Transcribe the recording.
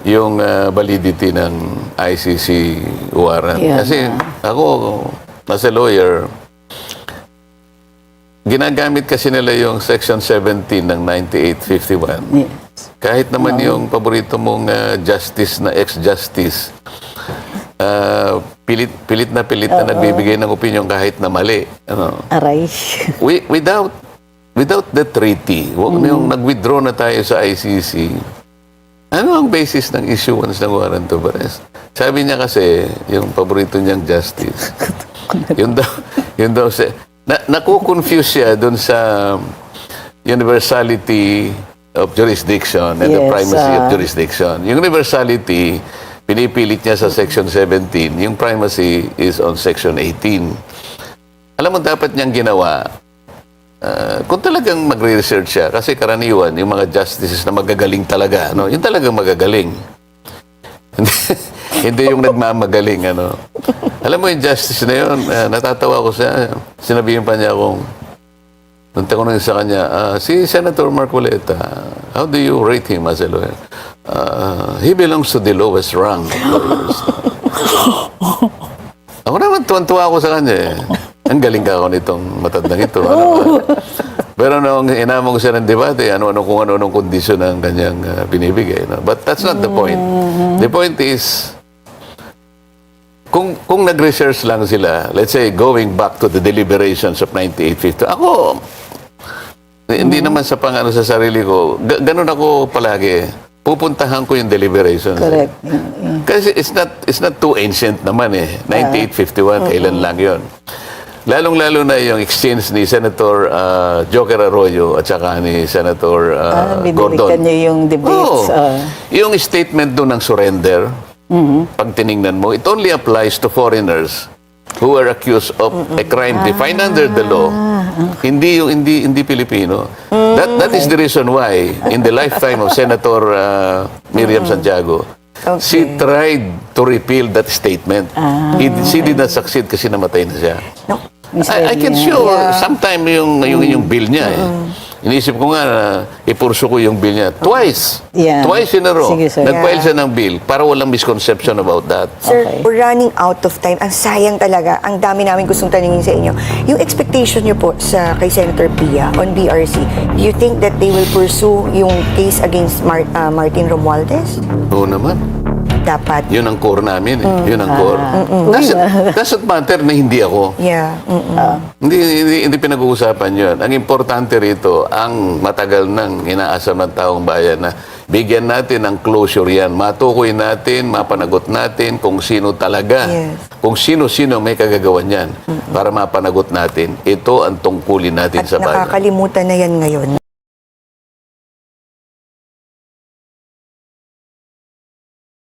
yung validity ng ICC warrant. Yeah. Kasi ako, as a lawyer, ginagamit kasi nila yung Section 17 ng 9851. Yes. Kahit naman yung paborito mong justice na ex-justice, pilit na nagbibigay ng opinion kahit na mali. Ano? Aray. Without the treaty, yung nag-withdraw na tayo sa ICC, ano ang basis ng issuance ng warrant of arrest? Sabi niya kasi, yung paborito niyang justice, yun daw naku-confuse siya dun sa universality of jurisdiction and the primacy of jurisdiction. Yung universality, pinipilit niya sa Section 17. Yung primacy is on Section 18. Alam mo, dapat niyang ginawa, kung talagang magre-research siya, kasi karaniwan, yung mga justices na magagaling talaga, no? Yung talagang magagaling. Hindi yung nagmamagaling, ano. Alam mo yung justice na yun, natatawa ko siya. Sinabihin pa niya akong, nung tanong sa kanya, si Senator Marcoleta, how do you rate him as a lawyer? He belongs to the lowest rank of lawyers. Ako naman, tuwan-tuwa ako sa kanya eh. Ang galing ka ako nitong matandang ito. Pero nung inamang ko siya ng debate, kung ano-anong kondisyon ang kanyang binibigay. No? But that's not the point. The point is, kung nag-research lang sila, let's say, going back to the deliberations of 9850, ako, hindi naman sa pang-ano sa sarili ko, ganun ako palagi. Pupuntahan ko yung deliberations. Correct. Kasi it's not too ancient naman eh. 9851, kailan lang yon. Lalong-lalo na yung exchange ni Senator Joker Arroyo at saka ni Senator Gordon. Bibigyan niyo yung debates. Yung statement doon ng surrender, pag tiningnan mo, it only applies to foreigners who are accused of a crime defined under the law. Hindi Pilipino. That is the reason why in the lifetime of Senator Miriam Santiago, she tried to repeal that statement. She did not succeed kasi namatay na siya. No. I can show sometime yung bill niya eh. Inisip ko nga na ipurso ko yung bill niya. Twice. Yeah. Twice in a row. Sige, sir. Nag-file siya ng bill para walang misconception about that. Sir, Okay. we're running out of time. Ang sayang talaga. Ang dami namin gustong tanungin sa inyo. Yung expectation niyo po kay Senator Pia on BRC, do you think that they will pursue yung case against Martin Romualdez? Oo naman. Dapat. Yun ang core namin eh. Yun ang core. Doesn't matter na hindi ako. Yeah. Hindi pinag-uusapan yun. Ang importante rito, ang matagal nang inaasam ng taong bayan na bigyan natin ng closure yan. Matukoy natin, mapanagot natin kung sino talaga. Yes. Kung sino-sino may kagagawan yan para mapanagot natin. Ito ang tungkulin natin At sa bayan. nakakalimutan na yan ngayon.